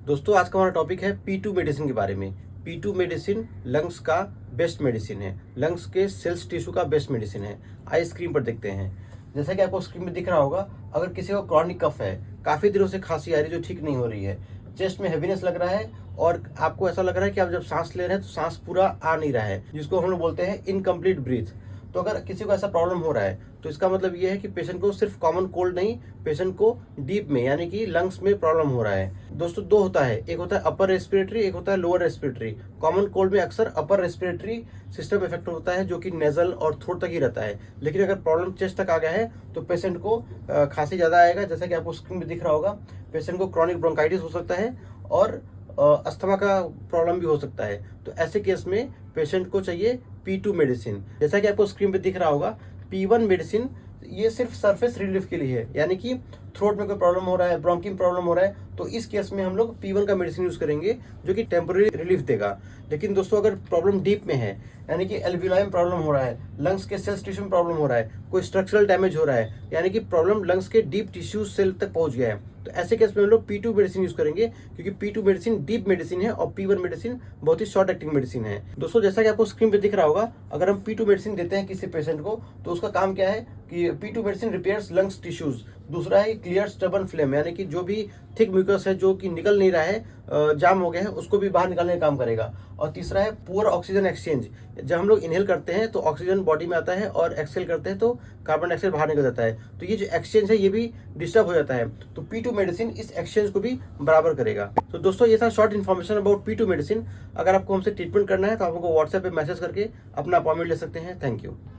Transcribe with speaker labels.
Speaker 1: दोस्तों आज का हमारा टॉपिक है P2 मेडिसिन के बारे में। P2 मेडिसिन लंग्स का बेस्ट मेडिसिन है, लंग्स के सेल्स टिश्यू का बेस्ट मेडिसिन है। आइए स्क्रीन पर देखते हैं। जैसा कि आपको स्क्रीन में दिख रहा होगा, अगर किसी को क्रॉनिक कफ है, काफ़ी दिनों से खांसी आ रही है जो ठीक नहीं हो रही है, चेस्ट में हेवीनेस लग रहा है और आपको ऐसा लग रहा है कि आप जब सांस ले रहे हैं तो सांस पूरा आ नहीं रहा है, जिसको हम लोग बोलते हैं इनकम्प्लीट ब्रीथ। तो अगर किसी को ऐसा प्रॉब्लम हो रहा है तो इसका मतलब ये है कि पेशेंट को सिर्फ कॉमन कोल्ड नहीं, पेशेंट को डीप में यानी कि लंग्स में प्रॉब्लम हो रहा है। दोस्तों दो होता है, एक होता है अपर रेस्पिरेटरी, एक होता है लोअर रेस्पिरेटरी। कॉमन कोल्ड में अक्सर अपर रेस्पिरेटरी सिस्टम इफेक्ट होता है जो कि नेजल और थ्रोट तक ही रहता है, लेकिन अगर प्रॉब्लम चेस्ट तक आ गया है तो पेशेंट को खांसी ज़्यादा आएगा। जैसा कि आपको स्क्रीन में दिख रहा होगा, पेशेंट को क्रॉनिक ब्रोंकाइटिस हो सकता है और अस्थमा का प्रॉब्लम भी हो सकता है। तो ऐसे केस में पेशेंट को चाहिए P2 मेडिसिन। जैसा कि आपको स्क्रीन पे दिख रहा होगा, P1 मेडिसिन ये सिर्फ सरफेस रिलीफ के लिए है, यानी कि थ्रोट में कोई प्रॉब्लम हो रहा है, ब्रोंकी में प्रॉब्लम हो रहा है, तो इस केस में हम लोग P1 का मेडिसिन यूज करेंगे जो कि टेम्पररी रिलीफ देगा। लेकिन दोस्तों अगर प्रॉब्लम डीप में है, यानी कि एल्वियोलाई में प्रॉब्लम हो रहा है, लंग्स के सेल्स टिश्यू में प्रॉब्लम हो रहा है, कोई स्ट्रक्चरल डैमेज हो रहा है, यानी कि प्रॉब्लम लंग्स के डीप टिश्यू सेल तक पहुंच गया है, तो ऐसे केस में हम लोग P2 मेडिसिन यूज करेंगे, क्योंकि P2 मेडिसिन डीप मेडिसिन है और P1 मेडिसिन बहुत ही शॉर्ट एक्टिंग मेडिसिन है। दोस्तों जैसा कि आपको स्क्रीन पे दिख रहा होगा, अगर हम P2 मेडिसिन देते हैं किसी पेशेंट को तो उसका काम क्या है कि P2 medicine repairs lungs tissues. दूसरा है क्लियर स्टबर्न फ्लेम, यानी कि जो भी थिक म्यूकस है जो कि निकल नहीं रहा है, जाम हो गया है, उसको भी बाहर निकालने का काम करेगा। और तीसरा है पुअर ऑक्सीजन एक्सचेंज। जब हम लोग इनहेल करते हैं तो ऑक्सीजन बॉडी में आता है और एक्सहेल करते हैं तो कार्बन डाइऑक्साइड बाहर निकल जाता है, तो ये जो एक्सचेंज है ये भी डिस्टर्ब हो जाता है। तो P2 मेडिसिन इस एक्सचेंज को भी बराबर करेगा। तो दोस्तों ये था short information about P2 medicine. अगर आपको हमसे ट्रीटमेंट करना है तो आप हमको व्हाट्सएप पे मैसेज करके अपना अपॉइंटमेंट ले सकते हैं। Thank you.